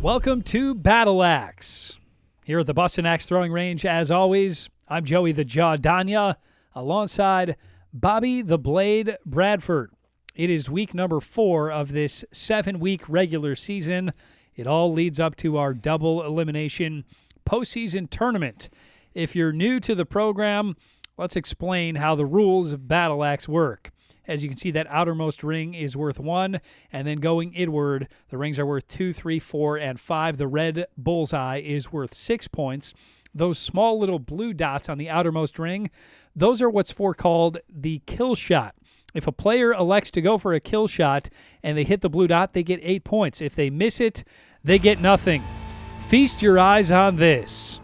Welcome to Battle Axe. Here at the Bustin Axe Throwing Range, as always, I'm Joey the Jaw Danya, alongside Bobby the Blade Bradford. It is week number 4 of this 7-week regular season. It all leads up to our double elimination postseason tournament. If you're new to the program, let's explain how the rules of Battle Axe work. As you can see, that outermost ring is worth 1, and then going inward, the rings are worth 2, 3, 4, and 5. The red bullseye is worth 6 points. Those small little blue dots on the outermost ring, those are what's called the kill shot. If a player elects to go for a kill shot and they hit the blue dot, they get 8 points. If they miss it, they get nothing. Feast your eyes on this.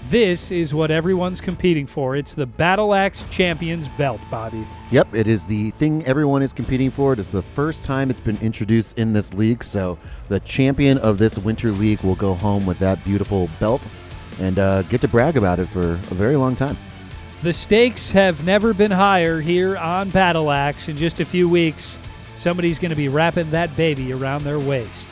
This is what everyone's competing for. It's the Battle Axe Champions belt, Bobby. Yep, it is the thing everyone is competing for. It is the first time it's been introduced in this league, so the champion of this winter league will go home with that beautiful belt and get to brag about it for a very long time. The stakes have never been higher here on Battle Axe. In just a few weeks, somebody's going to be wrapping that baby around their waist.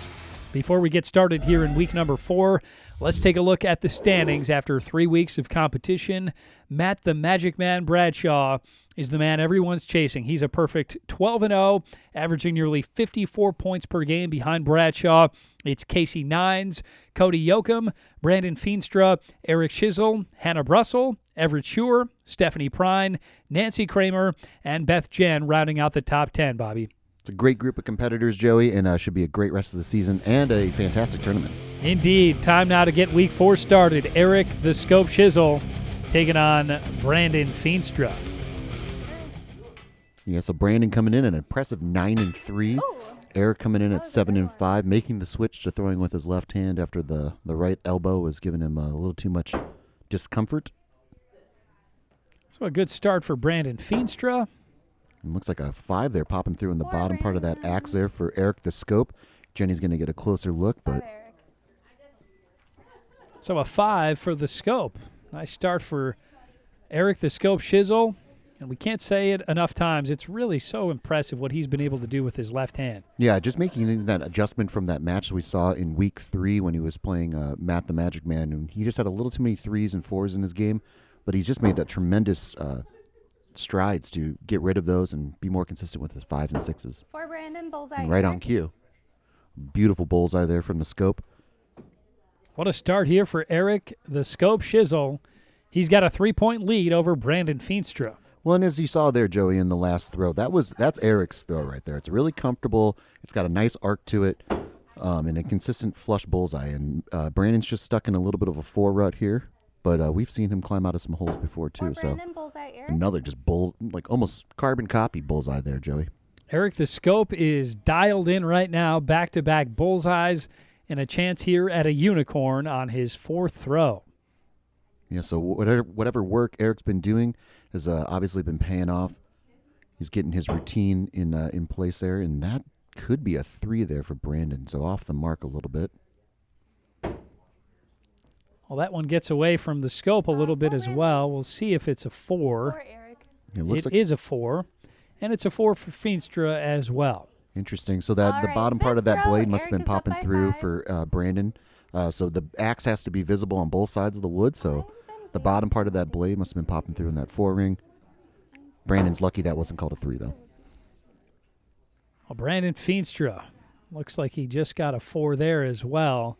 Before we get started here in week number 4, let's take a look at the standings after 3 weeks of competition. Matt the Magic Man Bradshaw is the man everyone's chasing. He's a perfect 12-0, averaging nearly 54 points per game behind Bradshaw. It's Casey Nines, Cody Joachim, Brandon Feenstra, Eric Chisel, Hannah Brussell, Everett Shurer, Stephanie Prine, Nancy Kramer, and Beth Jenn rounding out the top 10, Bobby. It's a great group of competitors, Joey, and should be a great rest of the season and a fantastic tournament. Indeed. Time now to get week 4 started. Eric the Scope Chisel taking on Brandon Feenstra. Yeah, so Brandon coming in an impressive 9-3. Eric coming in at 7-5, making the switch to throwing with his left hand after the right elbow was giving him a little too much discomfort. So a good start for Brandon Feenstra. It looks like a 5 there popping through in the bottom part of that axe there for Eric the Scope. Jenny's going to get a closer look, but... So a 5 for the Scope. Nice start for Eric the Scope Chisel. And we can't say it enough times. It's really so impressive what he's been able to do with his left hand. Yeah, just making that adjustment from that match we saw in week 3 when he was playing Matt the Magic Man. And he just had a little too many 3s and 4s in his game, but he's just made that tremendous strides to get rid of those and be more consistent with his 5s and 6s. For Brandon, bullseye. And right on cue. Beautiful bullseye there from the Scope. What a start here for Eric the Scope Chisel. He's got a 3-point lead over Brandon Feenstra. Well, and as you saw there, Joey, in the last throw, that's Eric's throw right there. It's really comfortable. It's got a nice arc to it and a consistent flush bullseye. And Brandon's just stuck in a little bit of a 4 rut here, but we've seen him climb out of some holes before too. So bullseye, Eric. another just almost carbon copy bullseye there, Joey. Eric the Scope is dialed in right now, back-to-back bullseyes, and a chance here at a unicorn on his 4th throw. Yeah, so whatever work Eric's been doing has obviously been paying off. He's getting his routine in place there, and that could be a 3 there for Brandon, so off the mark a little bit. Well, that one gets away from the Scope a little bit as well. We'll see if it's a 4. For Eric. It is a 4, and it's a 4 for Feenstra as well. Interesting. So that the bottom part of that blade must have been popping through for Brandon. So the axe has to be visible on both sides of the wood, so the bottom part of that blade must have been popping through in that 4 ring. Brandon's lucky that wasn't called a 3, though. Well, Brandon Feenstra looks like he just got a 4 there as well.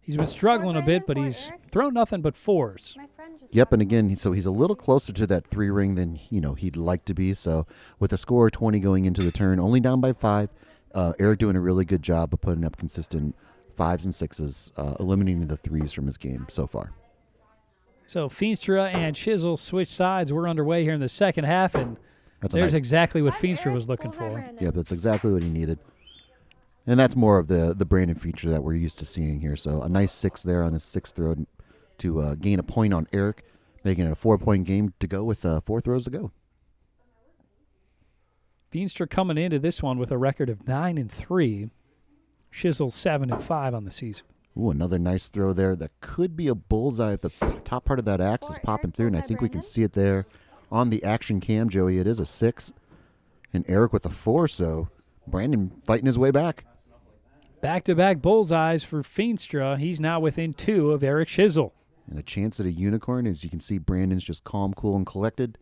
He's been struggling a bit, but he's thrown nothing but 4s. Yep, and again, so he's a little closer to that 3 ring than he'd like to be. So with a score of 20 going into the turn, only down by 5, Eric doing a really good job of putting up consistent 5s and 6s, eliminating the 3s from his game so far. So Feenstra and Chisel switch sides. We're underway here in the second half, and there's exactly what Feenstra was looking for. Yeah, that's exactly what he needed. And that's more of the Brandon feature that we're used to seeing here. So a nice 6 there on his 6th throw to gain a point on Eric, making it a 4-point game to go with 4 throws to go. Feenstra coming into this one with a record of 9-3. Chisel 7-5 on the season. Ooh, another nice throw there. That could be a bullseye if the top part of that axe is popping through, and I think we can see it there on the action cam, Joey. It is a 6, and Eric with a 4, so Brandon fighting his way back. Back-to-back bullseyes for Feenstra. He's now within 2 of Eric Chisel. And a chance at a unicorn. As you can see, Brandon's just calm, cool, and collected.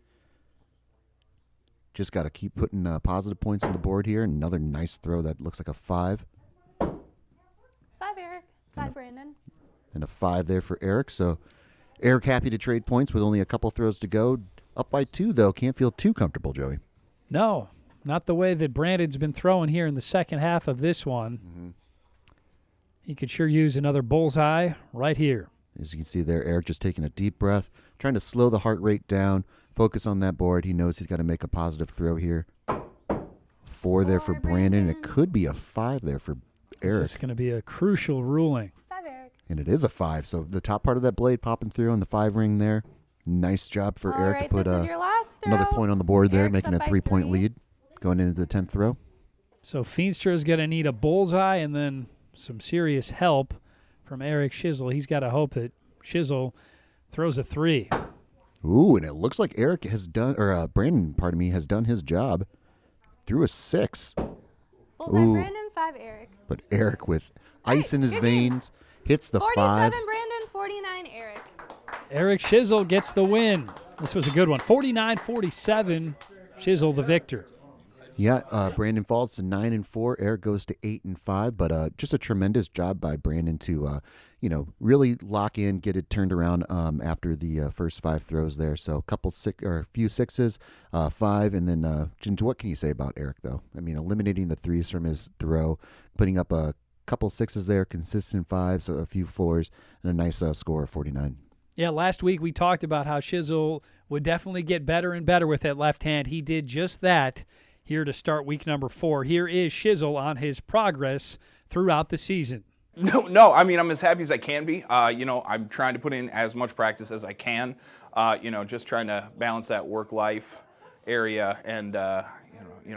Just got to keep putting positive points on the board here. Another nice throw that looks like a 5. 5, Eric. 5, Brandon. And a 5 there for Eric. So Eric happy to trade points with only a couple throws to go. Up by 2, though. Can't feel too comfortable, Joey. No, not the way that Brandon's been throwing here in the second half of this one. Mm-hmm. He could sure use another bullseye right here. As you can see there, Eric just taking a deep breath, trying to slow the heart rate down, focus on that board. He knows he's got to make a positive throw here. 4 there for Brandon. It could be a 5 there for Eric. This is going to be a crucial ruling. 5, Eric. And it is a 5. So the top part of that blade popping through on the 5 ring there. Nice job for Eric to put this is your last throw. another point on the board there, Eric's making a up by 3-point 3. lead going into the 10th throw. So Feenstra is going to need a bullseye and then some serious help from Eric Chisel. He's got to hope that Chisel throws a 3. Ooh, and it looks like Eric has done, or Brandon, pardon me, has done his job. Threw a 6. Bullseye, Ooh. Brandon. 5, Eric. But Eric with ice in his you're good. veins hits the 47, 5. Brandon. 49, Eric. Eric Chisel gets the win. This was a good one. 49-47, Chisel the victor. Yeah, Brandon falls to 9-4. Eric goes to 8-5. But just a tremendous job by Brandon to, really lock in, get it turned around after the first 5 throws there. So a few 6s, 5, and then Jenn, what can you say about Eric though? I mean, eliminating the 3s from his throw, putting up a couple 6s there, consistent 5s, a few 4s, and a nice score of 49. Yeah, last week we talked about how Chisel would definitely get better and better with that left hand. He did just that here to start week number 4. Here is Chisel on his progress throughout the season. No. I mean, I'm as happy as I can be. I'm trying to put in as much practice as I can. Just trying to balance that work-life area and,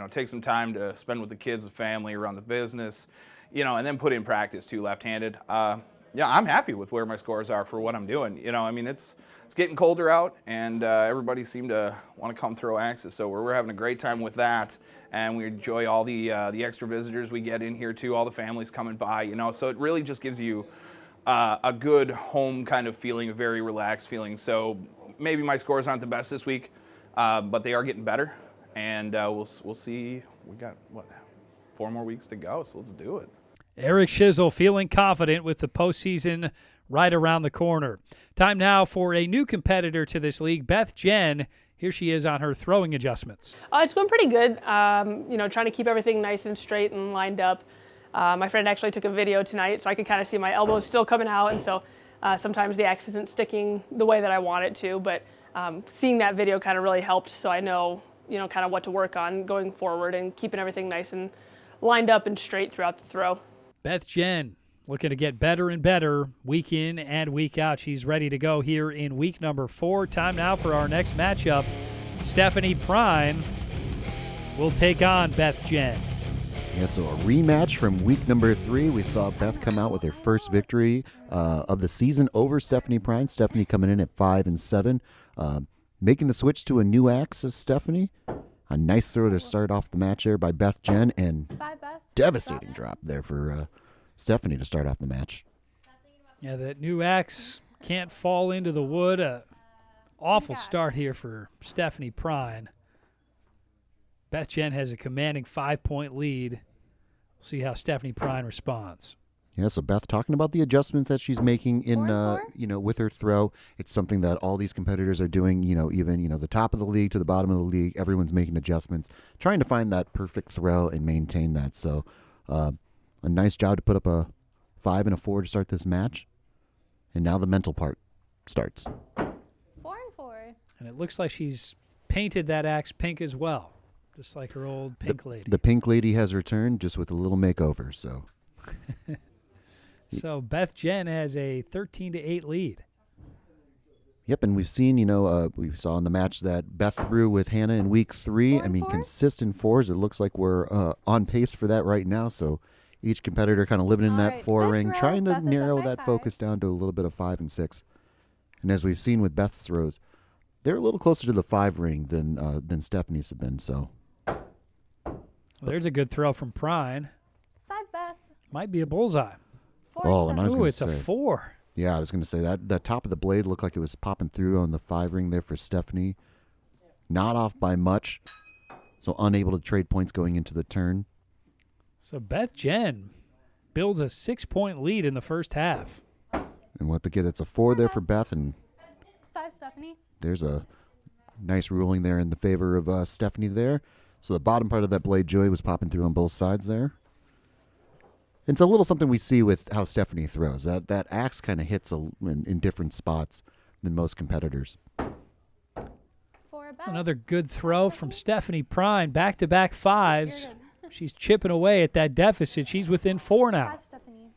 take some time to spend with the kids, the family, around the business, and then put in practice too, left-handed. I'm happy with where my scores are for what I'm doing. It's getting colder out, and everybody seemed to want to come throw axes, so we're having a great time with that, and we enjoy all the extra visitors we get in here too, all the families coming by, so it really just gives you a good home kind of feeling, a very relaxed feeling. So maybe my scores aren't the best this week, but they are getting better, and we'll see. We got 4 more weeks to go, so let's do it. Eric Chisel feeling confident with the postseason right around the corner. Time now for a new competitor to this league, Jenn. Here she is on her throwing adjustments. It's going pretty good. Trying to keep everything nice and straight and lined up. My friend actually took a video tonight, so I could kind of see my elbows still coming out, and so sometimes the axe isn't sticking the way that I want it to, but seeing that video kind of really helped, so I know, kind of what to work on going forward and keeping everything nice and lined up and straight throughout the throw. Jenn looking to get better and better week in and week out. She's ready to go here in week number 4. Time now for our next matchup. Stephanie Prine will take on Jenn. Yeah, so a rematch from week number 3. We saw Beth come out with her first victory of the season over Stephanie Prine. Stephanie coming in at 5-7. Making the switch to a new axe is Stephanie. A nice throw to start off the match there by Jenn, and 5, Beth. devastating drop there for Stephanie to start off the match. Yeah, that new axe can't fall into the wood. Awful start here for Stephanie Prine. Jenn has a commanding 5-point lead. We'll see how Stephanie Prine responds. Yeah, so Beth talking about the adjustments that she's making in, 4-4? with her throw. It's something that all these competitors are doing, even, the top of the league to the bottom of the league. Everyone's making adjustments, trying to find that perfect throw and maintain that. So a nice job to put up a 5 and a 4 to start this match. And now the mental part starts. 4-4. And it looks like she's painted that axe pink as well, just like her old pink lady. The pink lady has returned just with a little makeover, so... So Jenn has a 13-8 lead. Yep, and we've seen, we saw in the match that Beth threw with Hannah in week 3. 4-4? Consistent 4s. It looks like we're on pace for that right now. So each competitor kind of living in that 4 ring, fifth row, trying to Beth is narrow up by that 5. focus down to a little bit of 5 and 6. And as we've seen with Beth's throws, they're a little closer to the 5 ring than Stephanie's have been. So Well, there's a good throw from Prine. 5, Beth. Might be a bullseye. Oh, and I was Ooh, going to it's say. a 4. Yeah, I was going to say that top of the blade looked like it was popping through on the 5 ring there for Stephanie. Not off by much, so unable to trade points going into the turn. So Beth Jenn builds a 6-point lead in the first half. And what to get, it's a 4 there for Beth, and 5, Stephanie. there's a nice ruling there in the favor of Stephanie there. So the bottom part of that blade, Joey, was popping through on both sides there. It's a little something we see with how Stephanie throws. That axe kind of hits in different spots than most competitors. 4, Beth. Another good throw from Stephanie Prine. Back-to-back 5s. You're good. She's chipping away at that deficit. She's within 4 now. 5, Stephanie.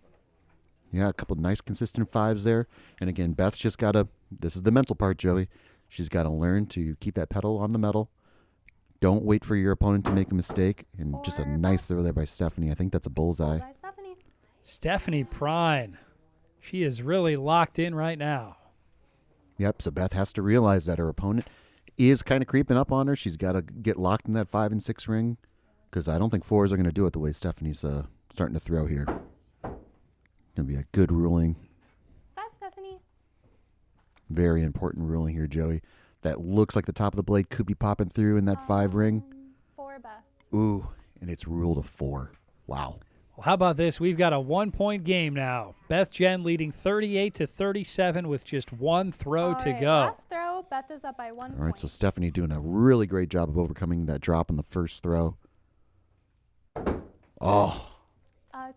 Yeah, a couple of nice consistent 5s there. And again, Beth's just got to, this is the mental part, Joey. She's got to learn to keep that pedal on the metal. Don't wait for your opponent to make a mistake. And just a nice throw there by Stephanie. I think that's a bullseye. Bullseye, Stephanie. Stephanie Prine. She is really locked in right now. Yep, so Beth has to realize that her opponent is kind of creeping up on her. She's got to get locked in that 5 and 6 ring, because I don't think 4s are going to do it the way Stephanie's starting to throw here. Going to be a good ruling. 5, Stephanie. Very important ruling here, Joey. That looks like the top of the blade could be popping through in that 5 ring. 4, Beth. Ooh, and it's ruled a 4. Wow. Well, how about this? We've got a 1-point game now. Beth Jenn leading 38-37 with just 1 throw All to right, go. last throw. Beth is up by 1 All right, point. so Stephanie doing a really great job of overcoming that drop on the first throw. Oh,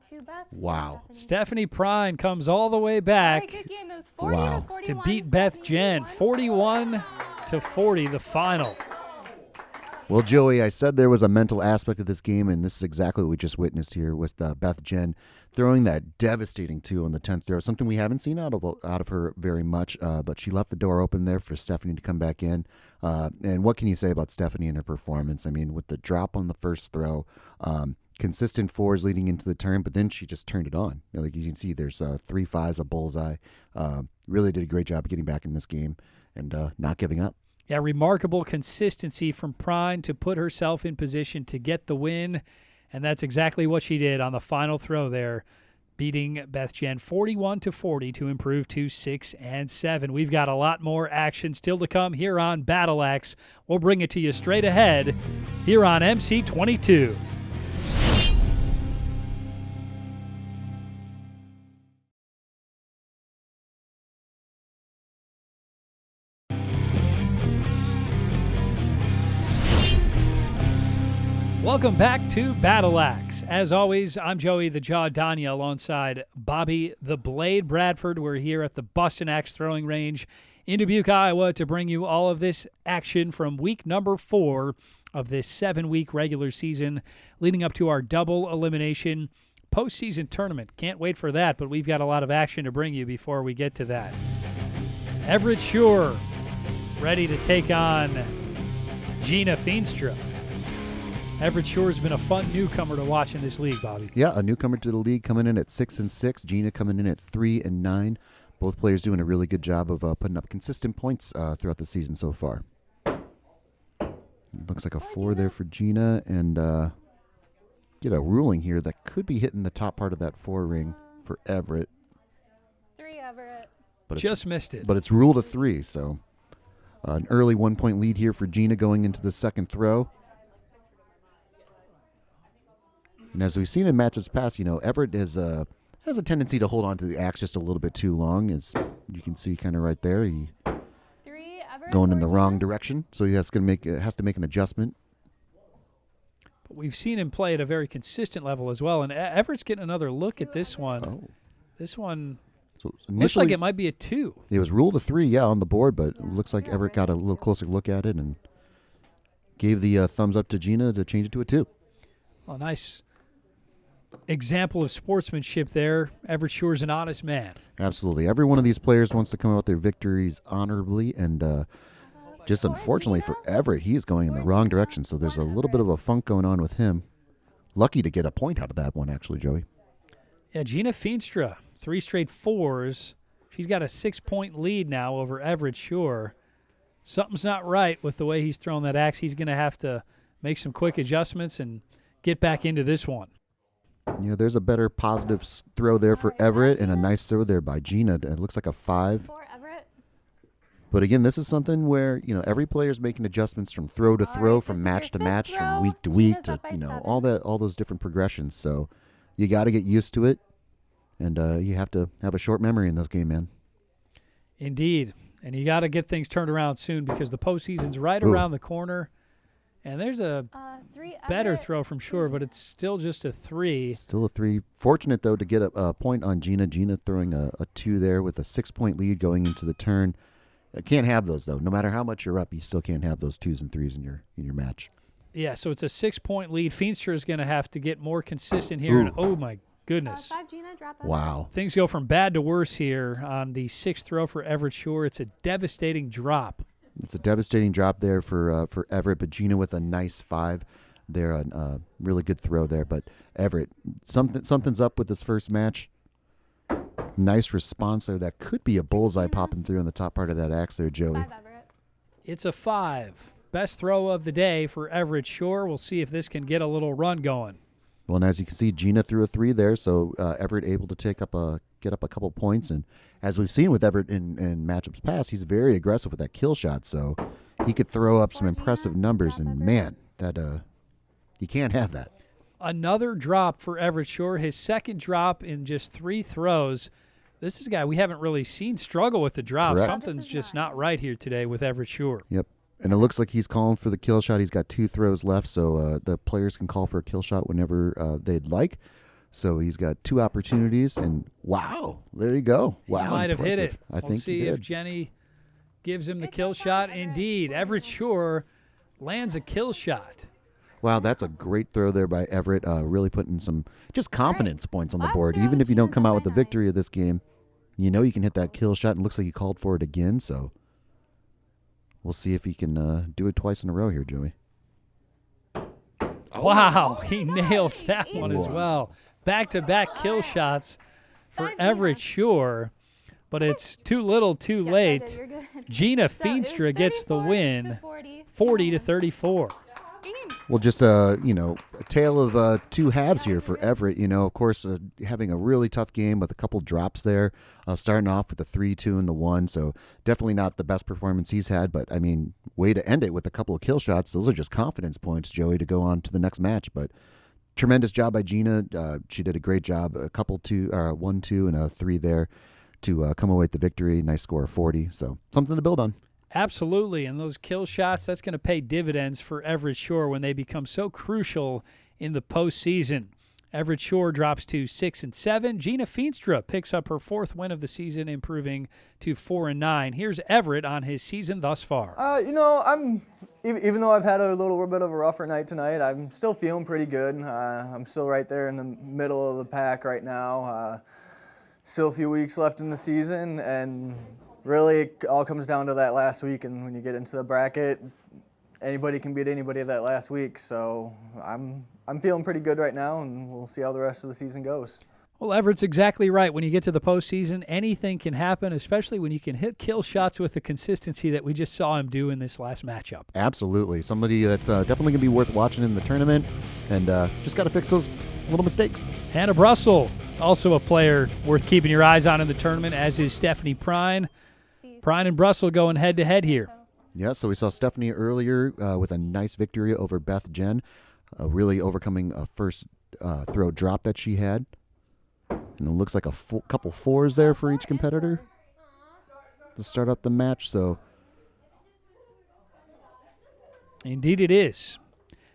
2, Beth. wow. Stephanie Prine comes all the way All back right, good game. It was 40 Wow. to 41. to beat Beth Stephanie Jenn. won. 41-40 the final. Well, Joey, I said there was a mental aspect of this game, and this is exactly what we just witnessed here with Beth Jenn throwing that devastating 2 on the 10th throw, something we haven't seen out of her very much, but she left the door open there for Stephanie to come back in. And what can you say about Stephanie and her performance? I mean, with the drop on the first throw, consistent 4s leading into the turn, but then she just turned it on. You know, like you can see, there's 3 5s, a bullseye. Really did a great job of getting back in this game and not giving up. Yeah, remarkable consistency from Prine to put herself in position to get the win, and that's exactly what she did on the final throw there, beating Beth Jenn 41-40 to improve to 6 and 7. We've got a lot more action still to come here on Battle Axe. We'll bring it to you straight ahead here on MC22. Welcome back to Battle Axe. As always, I'm Joey the Jaw Danya alongside Bobby the Blade Bradford. We're here at the Bustin Axe Throwing Range in Dubuque, Iowa to bring you all of this action from week number 4 of this 7-week regular season leading up to our double elimination postseason tournament. Can't wait for that, but we've got a lot of action to bring you before we get to that. Everett Shurer ready to take on Gina Feenstra. Everett Shurer's been a fun newcomer to watch in this league, Bobby. Yeah, a newcomer to the league coming in at 6 and 6. Gina coming in at 3 and 9. Both players doing a really good job of putting up consistent points throughout the season so far. Looks like a 4 there for Gina, and get a ruling here that could be hitting the top part of that 4 ring for Everett. 3, Everett. But Just missed it. But it's ruled a 3, so an early 1-point lead here for Gina going into the second throw. And as we've seen in matches past, you know, Everett has a tendency to hold on to the axe just a little bit too long. As you can see kind of right there, he 3, Everett. going in the 14. wrong direction, so he has to make an adjustment. But we've seen him play at a very consistent level as well, and Everett's getting another look at this one. Oh. This one So looks initially, like it might be a 2. it was ruled a 3, yeah, on the board, but it looks like Everett got a little closer look at it and gave the thumbs up to Gina to change it to a 2. A nice example of sportsmanship there. Everett Shurer's an honest man. Absolutely. Every one of these players wants to come out with their victories honorably, and just unfortunately for Everett, he is going in the wrong direction, so there's a little bit of a funk going on with him. Lucky to get a point out of that one, actually, Joey. Yeah, Gina Feenstra, 3 straight 4s. She's got a 6-point lead now over Everett Shurer. Something's not right with the way he's throwing that axe. He's going to have to make some quick adjustments and get back into this one. You know, there's a better positive throw there for Everett and a nice throw there by Gina. It looks like a 5. 4 Everett. But again, this is something where, you know, every player's making adjustments from throw to throw, right, from this is match your to fifth match, from throw. week to week, Gina's to, up by you know, 7. all those different progressions. So you got to get used to it, and you have to have a short memory in this game, man. Indeed. And you got to get things turned around soon because the postseason's right Ooh. around the corner. And there's a 3 better Everett. throw from Shurer, but it's still just a 3. Still a 3. Fortunate, though, to get a point on Gina. Gina throwing a 2 there with a 6-point lead going into the turn. Can't have those, though. No matter how much you're up, you still can't have those 2s and 3s in your match. Yeah, so it's a 6-point lead. Feenstra is going to have to get more consistent here. And, oh, my goodness. 5 Gina, drop Everett. Wow. Things go from bad to worse here on the 6th throw for Everett Shurer. It's a devastating drop. It's a devastating drop there for Everett, but Gina with a nice 5 there, a really good throw there. But Everett, something's up with this first match. Nice response there. That could be a bullseye popping through on the top part of that axe there, Joey. 5 Everett. It's a 5. Best throw of the day for Everett Shurer. We'll see if this can get a little run going. Well, and as you can see, Gina threw a 3 there, so Everett able to get up a couple points. And as we've seen with Everett in matchups past, he's very aggressive with that kill shot, so he could throw up some impressive numbers. And man, that you can't have that. Another drop for Everett Shurer. His second drop in just 3 throws. This is a guy we haven't really seen struggle with the drop. Correct. Something's just not right here today with Everett Shurer. Yep. And it looks like he's calling for the kill shot. He's got 2 throws left, so the players can call for a kill shot whenever they'd like. So he's got 2 opportunities, and wow, there you go. Wow, He might have hit impressive. it. I We'll think see he if did. Jenny gives him the Good kill kill shot. shot, Everett. Indeed, Everett Shurer lands a kill shot. Wow, that's a great throw there by Everett. Really putting some just confidence points on the Last board. throw, Even if you don't Gina's come up out by with the 9. victory of this game, you know you can hit that kill shot, and it looks like he called for it again. So we'll see if he can do it twice in a row here, Joey. Wow, he nails that one as well. Back-to-back kill shots for 5 Everett Shurer, but it's too little, too Yes, I late. did. You're good. Gina So it was Feenstra gets the 34 win, to 40. 40 to Gina won. 34. Game. Well, just a tale of 2 halves here for Everett. You know, of course, having a really tough game with a couple drops there, starting off with the 3, 2, and the 1. So definitely not the best performance he's had. But I mean, way to end it with a couple of kill shots. Those are just confidence points, Joey, to go on to the next match. But tremendous job by Gina. She did a great job. A couple 1, 2, and a 3 there to come away with the victory. Nice score of 40. So something to build on. Absolutely, and those kill shots, that's going to pay dividends for Everett Shurer when they become so crucial in the postseason. Everett Shurer drops to 6 and 7. Gina Feenstra picks up her 4th win of the season, improving to 4 and 9. Here's Everett on his season thus far. I'm even though I've had a little bit of a rougher night tonight, I'm still feeling pretty good. I'm still right there in the middle of the pack right now. Still a few weeks left in the season, and really it all comes down to that last week. And when you get into the bracket, anybody can beat anybody that last week. So I'm feeling pretty good right now, and we'll see how the rest of the season goes. Well, Everett's exactly right. When you get to the postseason, anything can happen, especially when you can hit kill shots with the consistency that we just saw him do in this last matchup. Absolutely. Somebody that's definitely going to be worth watching in the tournament, and just got to fix those little mistakes. Hannah Brussell, also a player worth keeping your eyes on in the tournament, as is Stephanie Prine. Prine and Brussell going head-to-head here. Yeah, so we saw Stephanie earlier with a nice victory over Jenn, really overcoming a first throw drop that she had. And it looks like a couple 4s there for each competitor to start out the match. So Indeed it is.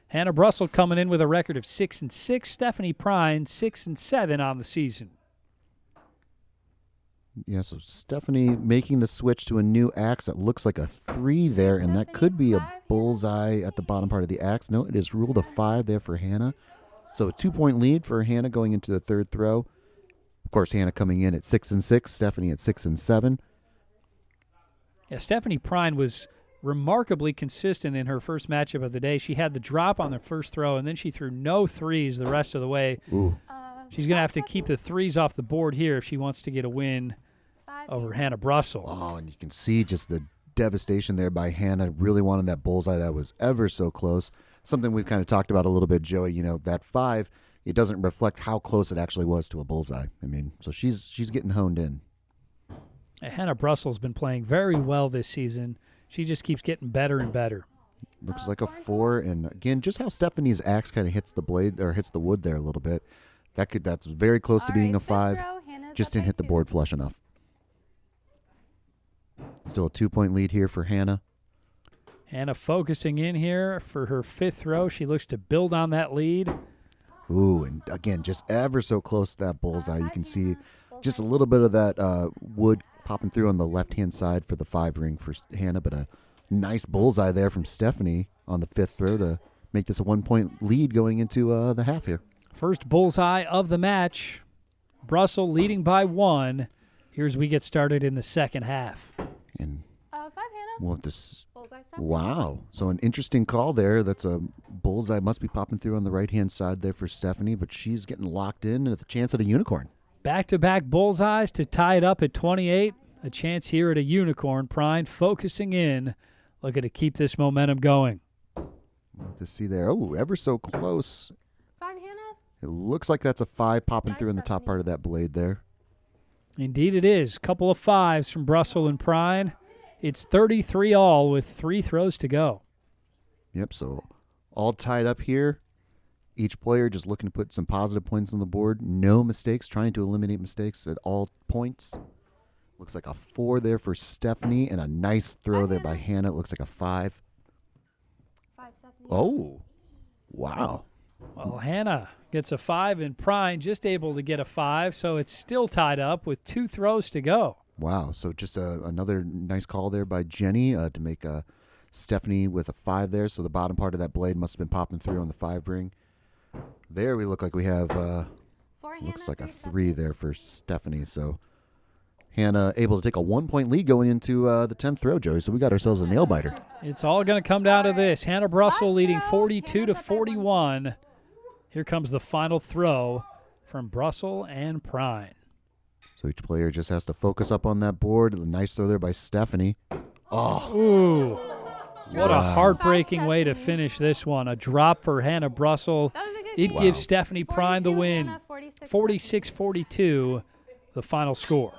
Hannah Brussell coming in with a record of 6 and 6. Stephanie Prine 6 and 7 on the season. yeah, so Stephanie making the switch to a new axe that looks like a 3 there, and that could be a bullseye at the bottom part of the axe. No, it is ruled a 5 there for Hannah. So a 2-point lead for Hannah going into the 3rd throw. Of course, Hannah coming in at 6 and 6, Stephanie at 6 and 7. Yeah, Stephanie Prine was remarkably consistent in her first matchup of the day. She had the drop on the first throw, and then she threw no 3s the rest of the way. Ooh. She's going to have to keep the 3s off the board here if she wants to get a win over Hannah Brussell. Oh, and you can see just the devastation there by Hannah, really wanting that bullseye that was ever so close. Something we've kind of talked about a little bit, Joey. You know, that 5 it doesn't reflect how close it actually was to a bullseye. I mean, so she's getting honed in. Hannah Brussell's been playing very well this season. She just keeps getting better and better. Looks like a 4, and again, just how Stephanie's axe kind of hits the blade or hits the wood there a little bit. That's very close to being a 5. Just didn't hit the board flush enough. Still a 2-point lead here for Hannah. Hannah focusing in here for her 5th throw. She looks to build on that lead. Ooh, and again, just ever so close to that bullseye. You can see just a little bit of that wood popping through on the left-hand side for the 5 ring for Hannah, but a nice bullseye there from Stephanie on the 5th throw to make this a 1-point lead going into the half here. First bullseye of the match. Brussell leading by 1. Here's we get started in the second half. And 5, Hannah. we'll have to Bullseye 7. wow. So an interesting call there. That's a bullseye must be popping through on the right-hand side there for Stephanie, but she's getting locked in and at the chance at a unicorn. Back-to-back bullseyes to tie it up at 28. A chance here at a unicorn. Prine focusing in, looking to keep this momentum going. We'll have to see there. Oh, ever so close. 5, Hannah. It looks like that's a 5 popping through in the top part of that blade there. Indeed it is. Couple of 5s from Brussell and Prine. It's 33 all with 3 throws to go. Yep, so all tied up here. Each player just looking to put some positive points on the board. No mistakes, trying to eliminate mistakes at all points. Looks like a 4 there for Stephanie, and a nice throw there by Hannah. It looks like a 5. 5, Stephanie. Oh, wow. Well, Hannah gets a 5, and Prine just able to get a 5, so it's still tied up with 2 throws to go. Wow, so just another nice call there by Jenny to make Stephanie with a 5 there. So the bottom part of that blade must have been popping through on the 5 ring. There we look like we have, 4, looks Hannah, like a 3, 3 there for Stephanie. So Hannah able to take a 1-point lead going into the 10th throw, Joey. So we got ourselves a nail biter. It's all going to come down to this. Hannah Brussell leading 42 to 41. Here comes the final throw from Brussell and Prine. So each player just has to focus up on that board. A nice throw there by Stephanie. Oh, Ooh, what a Wow. heartbreaking way to finish this one. A drop for Hannah Brussell. That was a good It game. gives Stephanie Prine the 42, win. Hannah, 46, 46-42, the final score.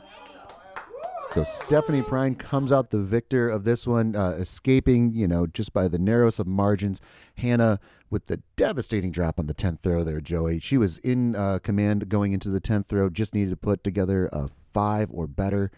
so Stephanie Prine comes out the victor of this one, escaping, just by the narrowest of margins. Hannah with the devastating drop on the 10th throw there, Joey. She was in command going into the 10th throw, just needed to put together a 5 or better.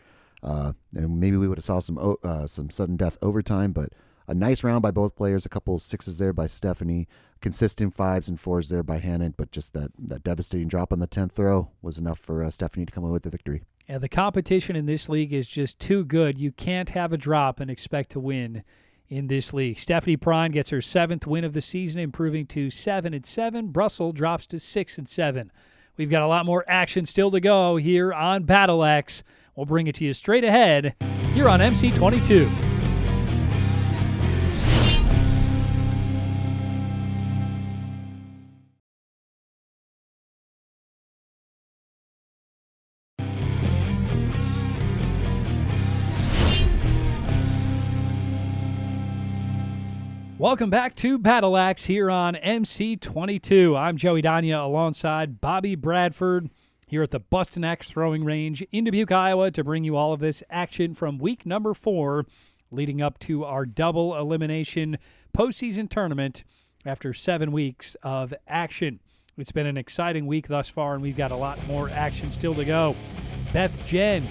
And maybe we would have saw some sudden death overtime, but a nice round by both players. A couple of 6s there by Stephanie, consistent 5s and 4s there by Hannah, but just that devastating drop on the 10th throw was enough for Stephanie to come away with the victory. Yeah, the competition in this league is just too good. You can't have a drop and expect to win in this league. Stephanie Prine gets her 7th win of the season, improving to 7-7. Brussell drops to 6-7. We've got a lot more action still to go here on Battle Axe. We'll bring it to you straight ahead here on MC22. Welcome back to Battle Axe here on MC22. I'm Joey Danya alongside Bobby Bradford here at the Bustin Axe Throwing Range in Dubuque, Iowa, to bring you all of this action from week number 4 leading up to our double elimination postseason tournament after 7 weeks of action. It's been an exciting week thus far, and we've got a lot more action still to go. Jenn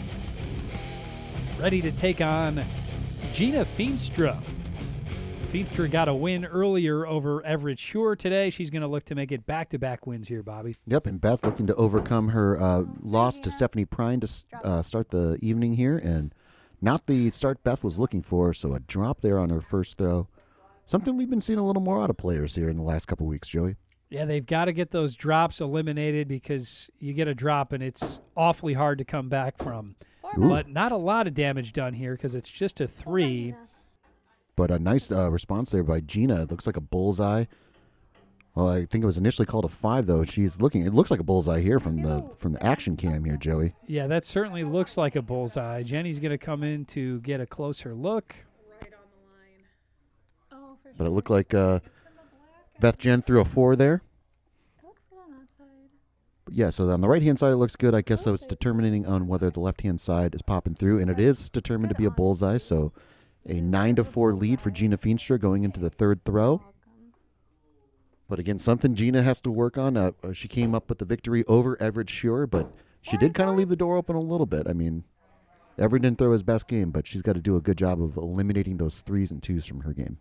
ready to take on Gina Feenstra. Feenstra got a win earlier over Everett Shurer today. She's going to look to make it back-to-back wins here, Bobby. Yep, and Beth looking to overcome her loss to Stephanie Prine to start the evening here, and not the start Beth was looking for, so a drop there on her first throw. Something we've been seeing a little more out of players here in the last couple weeks, Joey. Yeah, they've got to get those drops eliminated because you get a drop and it's awfully hard to come back from. Ooh. But not a lot of damage done here because it's just a 3. But a nice response there by Gina. It looks like a bullseye. Well, I think it was initially called a 5, though. She's looking. It looks like a bullseye here from the action cam here, Joey. Yeah, that certainly looks like a bullseye. Jenny's going to come in to get a closer look. Oh, for But sure. it looked like Beth Jenn threw a 4 there. It looks good on that side. Yeah, so on the right-hand side, it looks good. I guess so it's determining on whether the left-hand side is popping through, and it is determined to be a bullseye, so a 9-4 lead for Gina Feenstra going into the third throw. But again, something Gina has to work on. She came up with the victory over Everett Shurer, but she did kind of leave the door open a little bit. I mean, Everett didn't throw his best game, but she's got to do a good job of eliminating those 3s and 2s from her game.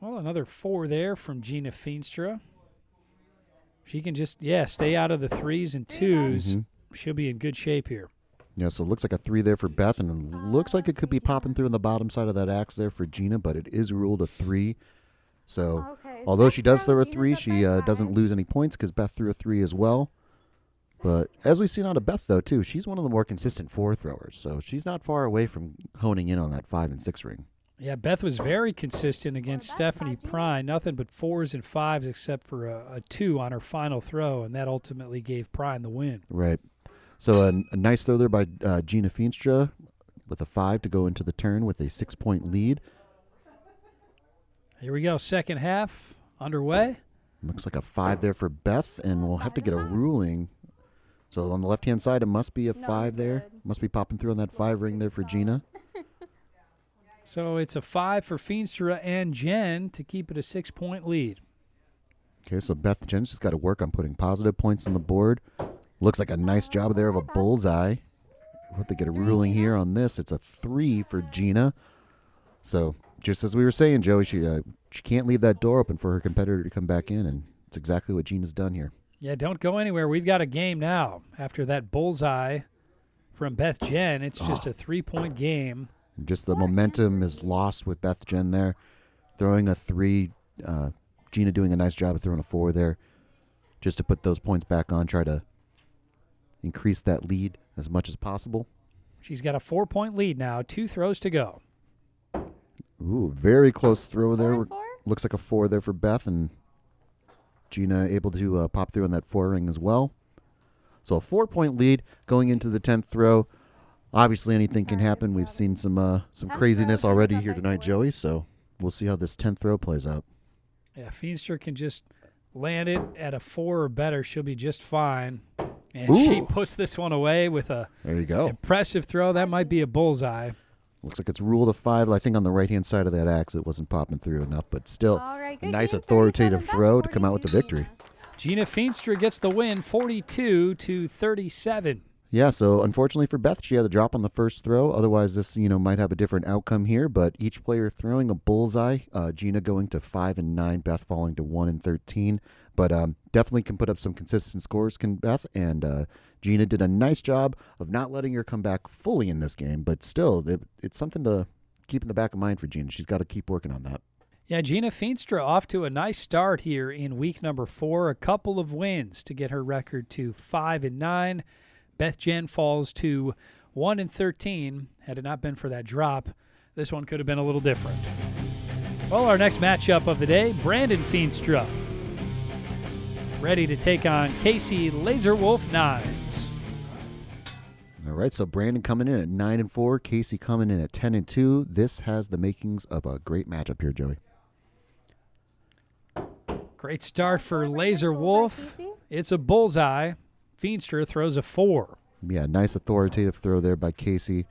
Well, another 4 there from Gina Feenstra. She can just, stay out of the 3s and 2s. She'll be in good shape here. Yeah, so it looks like a 3 there for Beth, and it looks like it could be popping through on the bottom side of that axe there for Gina, but it is ruled a 3. So although she does throw a 3, she doesn't lose any points because Beth threw a 3 as well. But as we've seen out of Beth, though, too, she's one of the more consistent 4 throwers, so she's not far away from honing in on that 5 and 6 ring. Yeah, Beth was very consistent against Stephanie Prine. Nothing but 4s and 5s except for a 2 on her final throw, and that ultimately gave Prine the win. Right. So a nice throw there by Gina Feenstra with a 5 to go into the turn with a 6-point lead. Here we go, second half underway. Looks like a 5 there for Beth, and we'll have to get a ruling. So on the left-hand side, it must be a 5 there. Must be popping through on that 5 ring there for Gina. So it's a 5 for Feenstra and Jenn to keep it a 6-point lead. Okay, so Beth Jen's just got to work on putting positive points on the board. Looks like a nice job there of a bullseye. We'll have to get a ruling here on this. It's a 3 for Gina. So just as we were saying, Joey, she can't leave that door open for her competitor to come back in, and it's exactly what Gina's done here. Yeah, don't go anywhere. We've got a game now. After that bullseye from Beth Jenn, it's just a 3-point game. And just the momentum is lost with Beth Jenn there. Throwing a 3, Gina doing a nice job of throwing a 4 there just to put those points back on, try to increase that lead as much as possible. She's got a 4-point lead now, 2 throws to go. Ooh, very close throw there. 4? Looks like a 4 there for Beth, and Gina able to pop through on that 4 ring as well. So a 4-point lead going into the 10th throw. Obviously, anything can happen. We've seen some craziness already here tonight, Joey, so we'll see how this 10th throw plays out. Yeah, Feenstra can just land it at a 4 or better. She'll be just fine. And she puts this one away with a there you go. Impressive throw. That might be a bullseye. Looks like it's ruled a 5. I think on the right-hand side of that axe, it wasn't popping through enough, but still a nice authoritative throw to come out with the victory. Gina Feenstra gets the win, 42-37. Yeah, so unfortunately for Beth, she had a drop on the first throw. Otherwise, this might have a different outcome here. But each player throwing a bullseye. Gina going to 5 and 9, Beth falling to 1 and 13. But definitely can put up some consistent scores, can Beth. And Gina did a nice job of not letting her come back fully in this game. But still, it's something to keep in the back of mind for Gina. She's got to keep working on that. Yeah, Gina Feenstra off to a nice start here in week number 4. A couple of wins to get her record to 5 and 9. Beth Jenn falls to 1 and 13. Had it not been for that drop, this one could have been a little different. Well, our next matchup of the day, Brandon Feenstra, ready to take on Casey Laserwolf Nines. All right, so Brandon coming in at 9 and 4, Casey coming in at 10 and 2. This has the makings of a great matchup here, Joey. Great start for Laserwolf. It's a bullseye. Feenstra throws a 4. Yeah, nice authoritative throw there by Casey.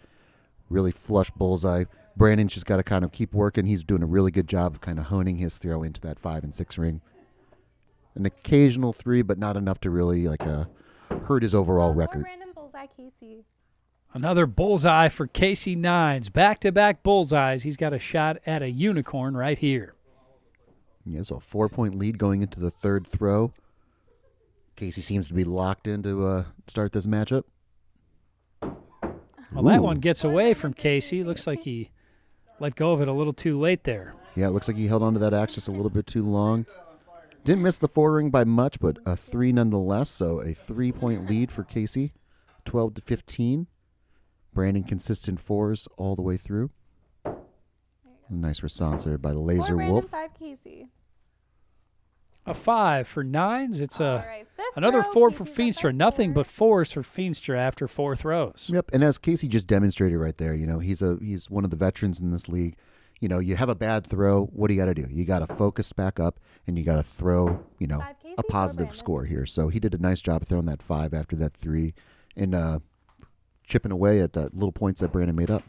Really flush bullseye. Brandon's just got to kind of keep working. He's doing a really good job of kind of honing his throw into that 5 and 6 ring. An occasional 3, but not enough to really hurt his overall record. Random bullseye, Casey. Another bullseye for Casey Nines. Back-to-back bullseyes. He's got a shot at a unicorn right here. Yeah, so a 4-point lead going into the third throw. Casey seems to be locked in to start this matchup. Well, that one gets away from Casey. Looks like he let go of it a little too late there. Yeah, it looks like he held onto that axe just a little bit too long. Didn't miss the 4 ring by much, but a 3 nonetheless. So a 3-point lead for Casey, 12-15. Brandon consistent 4s all the way through. A nice response there by the Laser Wolf. 5, Casey. A 5 for Nines. It's Right, another throw, 4 for Casey's got Feenstra. that Nothing 4. but 4s for Feenstra after 4 throws. Yep, and as Casey just demonstrated right there, he's one of the veterans in this league. You have a bad throw. What do you got to do? You got to focus back up, and you got to throw, 5, Casey. a positive score here. So he did a nice job of throwing that 5 after that 3 and chipping away at the little points that Brandon made up.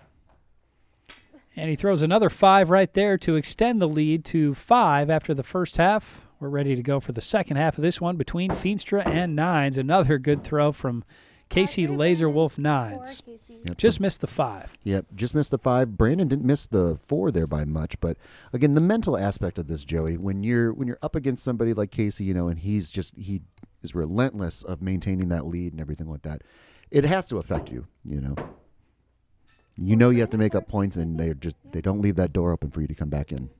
And he throws another 5 right there to extend the lead to 5 after the first half. We're ready to go for the second half of this one between Feenstra and Nines. Another good throw from Casey Laserwolf Nines. Yep, Just missed the 5. Yep, just missed the 5. Brandon didn't miss the 4 there by much, but again, the mental aspect of this, Joey, when you're up against somebody like Casey, and he is relentless of maintaining that lead and everything like that, it has to affect you, You have to make up points, and they don't leave that door open for you to come back in.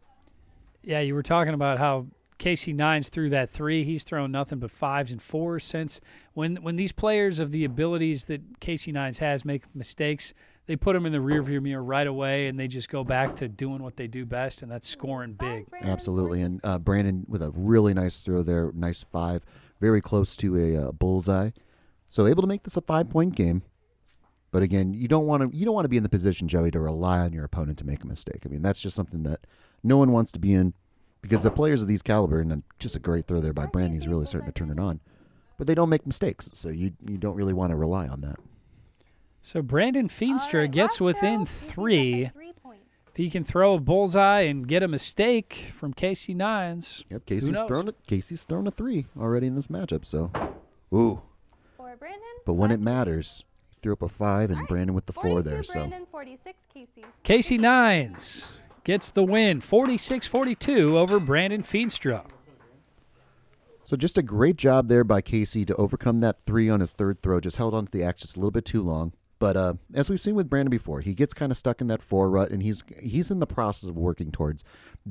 Yeah, you were talking about how Casey Nines threw that 3. He's thrown nothing but 5s and 4s since. When these players of the abilities that Casey Nines has make mistakes, they put them in the rearview mirror right away, and they just go back to doing what they do best, and that's scoring big. Absolutely, and Brandon with a really nice throw there, nice 5, very close to a bullseye. So able to make this a 5-point game. But again, you don't want to be in the position, Joey, to rely on your opponent to make a mistake. I mean, that's just something that no one wants to be in, because the players of these caliber, and just a great throw there by Brandon, he's really starting to turn it on. But they don't make mistakes, so you don't really want to rely on that. So Brandon Feenstra gets within 3. If he can throw a bullseye and get a mistake from Casey Nines, yep, Casey's thrown a 3 already in this matchup. So, ooh. For Brandon. But when it matters, he threw up a 5, and Brandon with the 4 there. So Brandon, 46 Casey. Casey Nines gets the win, 46-42 over Brandon Feenstra. So just a great job there by Casey to overcome that 3 on his third throw. Just held on to the axe just a little bit too long. But as we've seen with Brandon before, he gets kind of stuck in that 4 rut, and he's in the process of working towards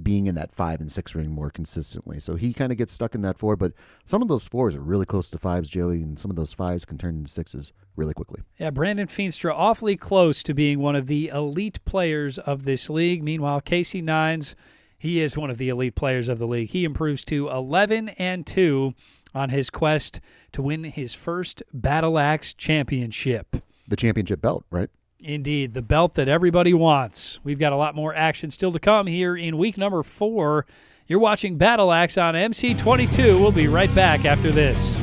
being in that 5 and 6 ring more consistently. So he kind of gets stuck in that 4, but some of those 4s are really close to 5s, Joey, and some of those 5s can turn into 6s really quickly. Yeah, Brandon Feenstra awfully close to being one of the elite players of this league. Meanwhile, Casey Nines, he is one of the elite players of the league. He improves to 11-2 on his quest to win his first Battle Axe championship. The championship belt, right? Indeed, the belt that everybody wants. We've got a lot more action still to come here in week number 4. You're watching Battle Axe on MC22. We'll be right back after this.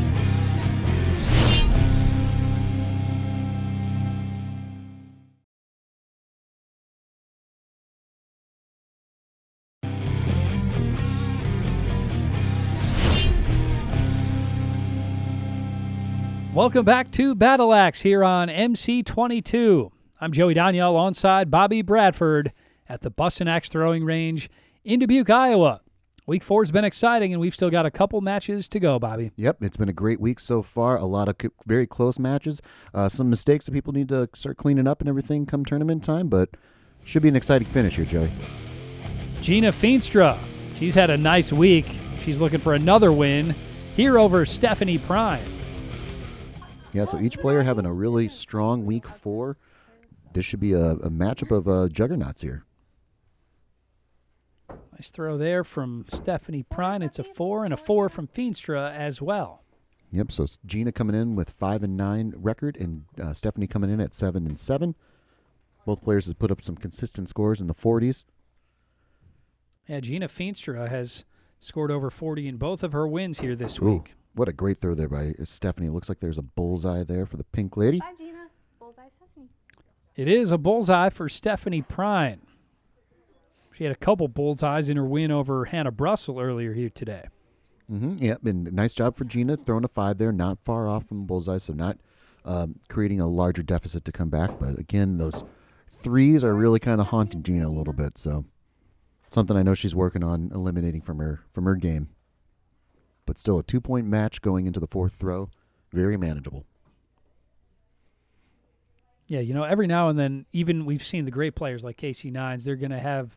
Welcome back to Battle Axe here on MC22. I'm Joey Daniel alongside Bobby Bradford at the Bustin Axe Throwing Range in Dubuque, Iowa. Week 4 has been exciting, and we've still got a couple matches to go, Bobby. Yep, it's been a great week so far. A lot of very close matches. Some mistakes that people need to start cleaning up and everything come tournament time, but should be an exciting finish here, Joey. Gina Feenstra, she's had a nice week. She's looking for another win here over Stephanie Prine. Yeah, so each player having a really strong week 4. This should be a matchup of juggernauts here. Nice throw there from Stephanie Prine. It's a 4 and a 4 from Feenstra as well. Yep, so Gina coming in with 5-9 record, and Stephanie coming in at 7-7. Both players have put up some consistent scores in the 40s. Yeah, Gina Feenstra has scored over 40 in both of her wins here this week. What a great throw there by Stephanie. It looks like there's a bullseye there for the pink lady. Bye, Gina. Bullseye Stephanie. It is a bullseye for Stephanie Prine. She had a couple bullseyes in her win over Hannah Brussell earlier here today. Yep, and nice job for Gina throwing a 5 there, not far off from bullseye, so not creating a larger deficit to come back. But again, those 3s are really kind of haunting Gina a little bit, so something I know she's working on eliminating from her game. But still a 2-point match going into the 4th throw. Very manageable. Yeah, every now and then, even we've seen the great players like Casey Nines, they're going to have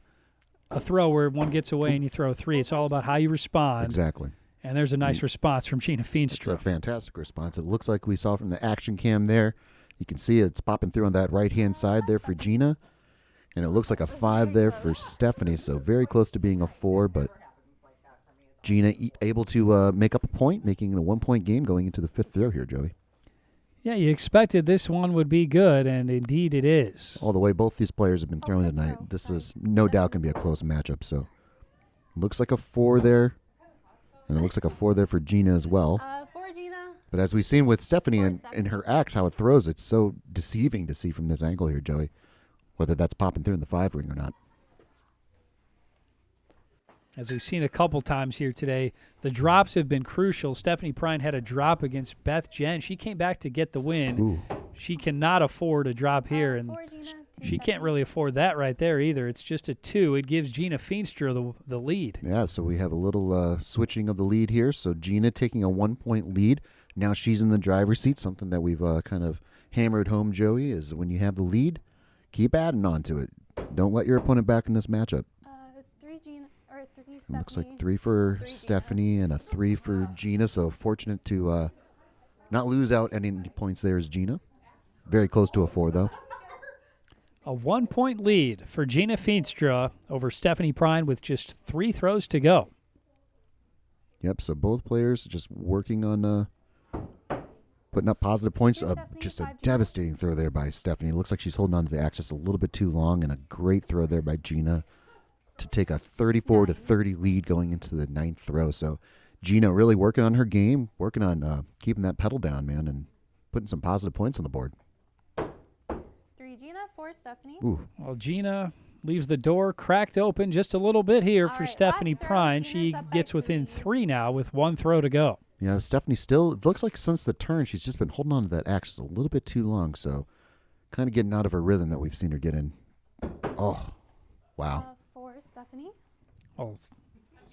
a throw where one gets away and you throw 3. It's all about how you respond. Exactly. And there's a nice response from Gina Feenstra. It's a fantastic response. It looks like we saw from the action cam there. You can see it's popping through on that right-hand side there for Gina. And it looks like a 5 there for Stephanie, so very close to being a 4, but Gina able to make up a point, making it a 1-point game going into the 5th throw here, Joey. Yeah, you expected this one would be good, and indeed it is. All the way both these players have been throwing tonight. This is no doubt going to be a close matchup. So looks like a 4 there. And it looks like a 4 there for Gina as well. 4 Gina. But as we've seen with Stephanie and her axe, how it throws, it's so deceiving to see from this angle here, Joey, whether that's popping through in the 5 ring or not. As we've seen a couple times here today, the drops have been crucial. Stephanie Prine had a drop against Beth Jenn. She came back to get the win. Ooh. She cannot afford a drop here, and 4 Gina. 2 she can't Stephanie. really afford that right there either. It's just a 2. It gives Gina Feenstra the lead. Yeah, so we have a little switching of the lead here. So Gina taking a 1-point lead. Now she's in the driver's seat. Something that we've kind of hammered home, Joey, is when you have the lead, keep adding on to it. Don't let your opponent back in this matchup. 3 Gina or 3 Stephanie. It looks like 3 for 3 Gina. Stephanie and a 3 for Gina. So fortunate to not lose out any points there is Gina. Very close to a 4, though. A 1-point lead for Gina Feenstra over Stephanie Prine with just 3 throws to go. Yep, so both players just working on putting up positive points. Just a devastating throw there by Stephanie. Looks like she's holding on to the axe just a little bit too long, and a great throw there by Gina to take a 34-30 lead going into the 9th throw. So Gina really working on her game, working on keeping that pedal down, man, and putting some positive points on the board. 3 Gina. 4 Stephanie. Ooh. Well, Gina leaves the door cracked open just a little bit here All for right, Stephanie last throw. Prine. Gina's She up by gets within 3. 3 now with 1 throw to go. Yeah, Stephanie still, it looks like since the turn, she's just been holding on to that axe just a little bit too long. So kind of getting out of her rhythm that we've seen her get in. Oh, wow. 4 Stephanie. Well,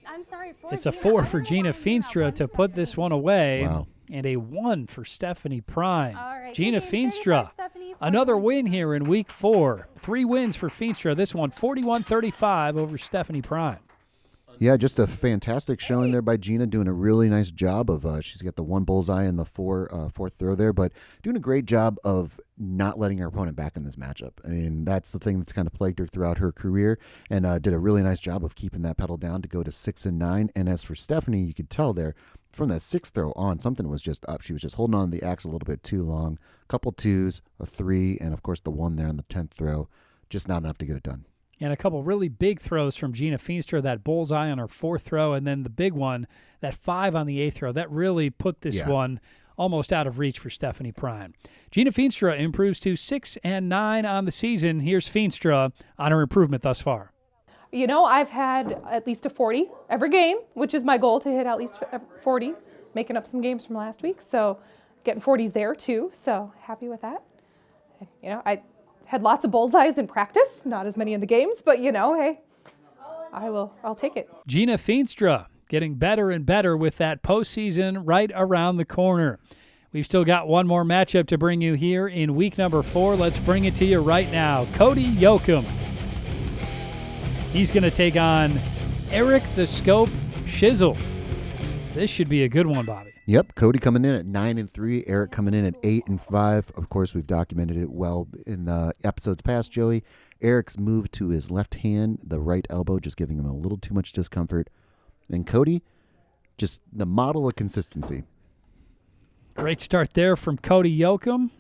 I'm sorry. 4 it's a Gina. 4 I for don't know Gina why I'm doing that. Feenstra 1 to put this Stephanie. one away. Wow. And a 1 for Stephanie Prine. All right. Gina good game. 35 Feenstra, Stephanie, another 41 win Gina. here in week 4. 3 wins for Feenstra. This one 41-35 over Stephanie Prine. Yeah, just a fantastic showing there by Gina, doing a really nice job of, she's got the 1 bullseye and the 4th throw there, but doing a great job of not letting her opponent back in this matchup. I mean, that's the thing that's kind of plagued her throughout her career, and did a really nice job of keeping that pedal down to go to 6 and 9. And as for Stephanie, you could tell there, from that 6th throw on, something was just up. She was just holding on to the axe a little bit too long. A couple 2s, a 3, and of course the 1 there on the 10th throw. Just not enough to get it done. And a couple really big throws from Gina Feenstra, that bullseye on her 4th throw, and then the big one, that 5 on the 8th throw. That really put this one almost out of reach for Stephanie Prine. Gina Feenstra improves to 6 and 9 on the season. Here's Feenstra on her improvement thus far. You know, I've had at least a 40 every game, which is my goal, to hit at least 40, making up some games from last week. So getting 40s there too, so happy with that. You know, I had lots of bullseyes in practice, not as many in the games, but you know, hey, I'll take it. Gina Feenstra getting better and better with that postseason right around the corner. We've still got one more matchup to bring you here in week number 4. Let's bring it to you right now. Cody Joachim. He's going to take on Eric the Scope Chisel. This should be a good one, Bobby. Yep, Cody coming in at 9 and 3, Eric coming in at 8 and 5. Of course, we've documented it well in episodes past, Joey. Eric's moved to his left hand, the right elbow, just giving him a little too much discomfort. And Cody, just the model of consistency. Great start there from Cody Joachim.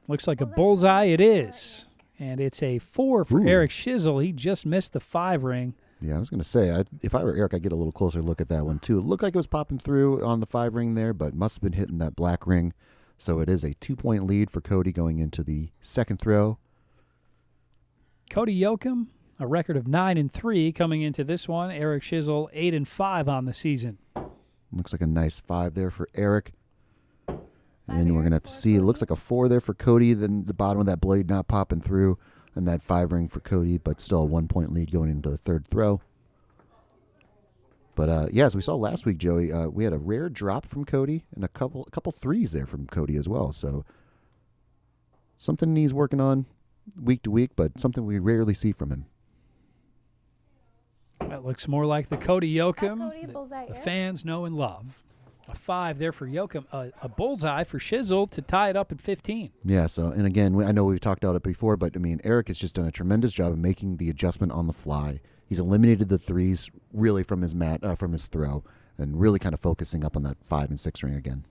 Looks like a bullseye. It is. And it's a 4 for Ooh. Eric Chisel. He just missed the 5 ring. Yeah, I was going to say, if I were Eric, I'd get a little closer look at that one, too. It looked like it was popping through on the 5 ring there, but must have been hitting that black ring. So it is a 2-point lead for Cody going into the 2nd throw. Cody Joachim, a record of 9 and 3 coming into this one. Eric Chisel, 8 and 5 on the season. Looks like a nice 5 there for Eric. And we're going to have to see, it looks like a 4 there for Cody, then the bottom of that blade not popping through, and that 5 ring for Cody, but still a 1-point lead going into the 3rd throw. But, yeah, as we saw last week, Joey, we had a rare drop from Cody and a couple 3s there from Cody as well. So something he's working on week to week, but something we rarely see from him. That looks more like the Cody Joachim Cody, bullseye, the Eric. fans know and love. A 5 there for Joachim, a bullseye for Chisel to tie it up at 15. Yeah, so, and again, I know we've talked about it before, but, I mean, Eric has just done a tremendous job of making the adjustment on the fly. He's eliminated the 3s really from his from his throw, and really kind of focusing up on that 5 and 6 ring again.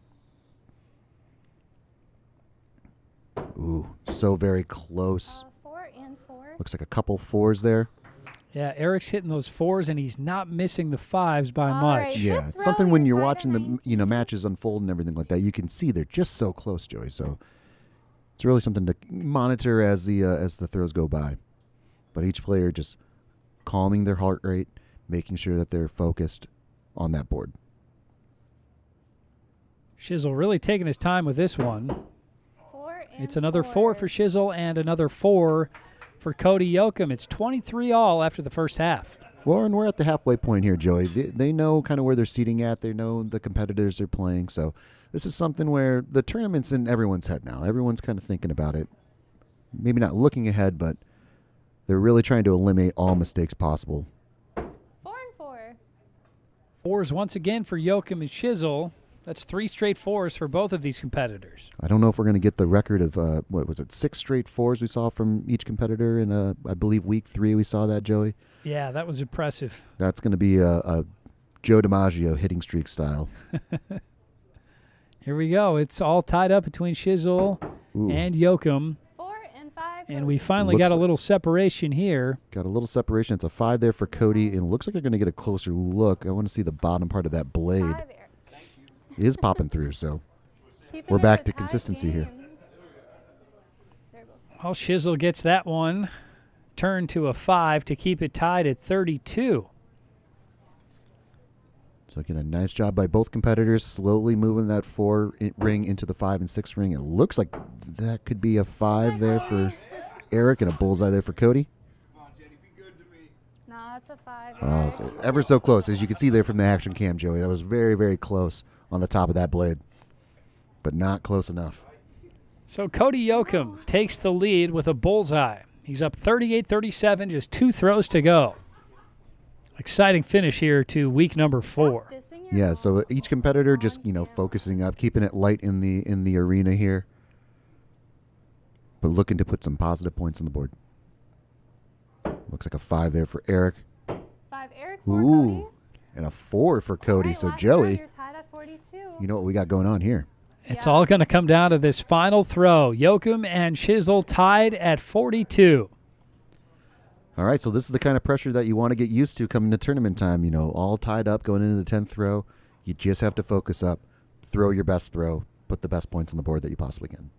Ooh, so very close. 4 and 4. Looks like a couple 4s there. Yeah, Eric's hitting those 4s, and he's not missing the 5s by All much. right. Yeah, Fifth it's row, something when you're you're tied at watching the 19. matches unfold and everything like that. You can see they're just so close, Joey. So it's really something to monitor as the throws go by. But each player just calming their heart rate, making sure that they're focused on that board. Chisel really taking his time with this one. 4 and It's another 4 for Chisel and another 4 for Cody Joachim. It's 23 all after the first half. Well, and we're at the halfway point here, Joey. They know kind of where they're seating at. They know the competitors they're playing. So this is something where the tournament's in everyone's head now. Everyone's kind of thinking about it. Maybe not looking ahead, but they're really trying to eliminate all mistakes possible. 4 and 4. 4s once again for Joachim and Chisel. That's 3 straight 4s for both of these competitors. I don't know if we're going to get the record of, 6 straight 4s we saw from each competitor in, I believe, week 3 we saw that, Joey. Yeah, that was impressive. That's going to be a Joe DiMaggio hitting streak style. Here we go. It's all tied up between Chisel Ooh. and Joachim. 4 and 5. And we finally Looks got a like- little separation here. Got a little separation. It's a 5 there for Cody, and it looks like they're going to get a closer look. I want to see the bottom part of that blade. 5, Eric. It is popping through, so Keeping We're it back a to tight consistency here. game. There it goes. Well, Chisel gets that one turned to a 5 to keep it tied at 32. So again, a nice job by both competitors, slowly moving that 4 ring into the 5 and 6 ring. It looks like that could be a 5 there for Eric and a bullseye there for Cody. No, it's a 5. Oh, Eric. it's ever so close, as you can see there from the action cam, Joey. That was very, very close on the top of that blade, but not close enough. So Cody Joachim takes the lead with a bullseye. He's up 38-37, just 2 throws to go. Exciting finish here to week number 4. Practicing your Yeah, so ball each competitor just, on camera. focusing up, keeping it light in the arena here, but looking to put some positive points on the board. Looks like a 5 there for Eric. 5, Eric, 4, Ooh, Cody. and a 4 for Cody. Right, So last Joey, round, you're tied at 42. you know what we got going on here. It's Yeah. all going to come down to this final throw. Joachim and Chisel tied at 42. All right, so this is the kind of pressure that you want to get used to coming to tournament time. All tied up going into the 10th throw. You just have to focus up, throw your best throw, put the best points on the board that you possibly can.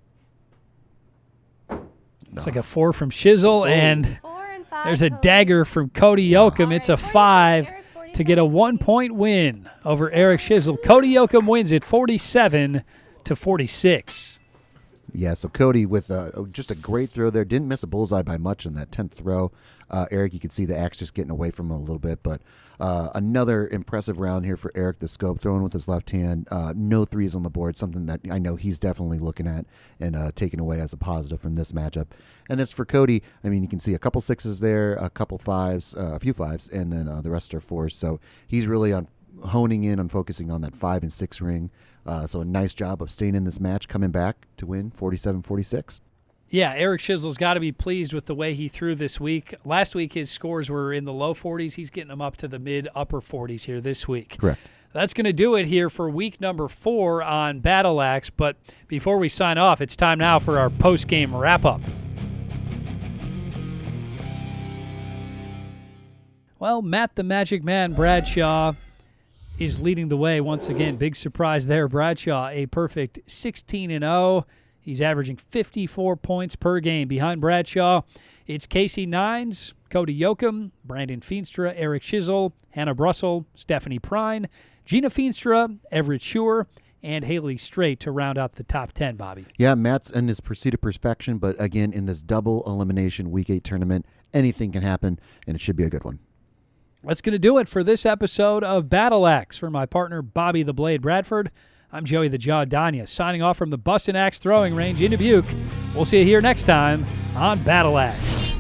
It's like a 4 from Chisel, and 4 and 5. there's a Cody. dagger from Cody Joachim. All It's a right, 46, 5 Eric, to get a 1-point win over Eric Chisel. Cody Joachim wins at 47-46. Yeah, so Cody with just a great throw there. Didn't miss a bullseye by much in that 10th throw. Eric, you could see the axe just getting away from him a little bit, but another impressive round here for Eric, the scope, throwing with his left hand. No 3s on the board, something that I know he's definitely looking at and taking away as a positive from this matchup. And as for Cody, I mean, you can see a couple 6s there, a couple 5s, a few 5s, and then the rest are 4s. So he's really honing in on focusing on that 5 and 6 ring. So a nice job of staying in this match, coming back to win 47-46. Yeah, Eric Chisel's got to be pleased with the way he threw this week. Last week his scores were in the low 40s. He's getting them up to the mid-upper 40s here this week. Correct. That's going to do it here for week number 4 on Battle Axe. But before we sign off, it's time now for our post-game wrap-up. Well, Matt the Magic Man Bradshaw is leading the way once again. Big surprise there. Bradshaw, a perfect 16-0. He's averaging 54 points per game. Behind Bradshaw, it's Casey Nines, Cody Joachim, Brandon Feenstra, Eric Chisel, Hannah Brussell, Stephanie Prine, Gina Feenstra, Everett Shurer, and Haley Strait to round out the top 10, Bobby. Yeah, Matt's in his pursuit of perfection, but again, in this double elimination Week 8 tournament, anything can happen, and it should be a good one. That's going to do it for this episode of Battle Axe. For my partner, Bobby the Blade Bradford, I'm Joey the Jaw Danya, signing off from the Bustin Axe Throwing Range in Dubuque. We'll see you here next time on Battle Axe.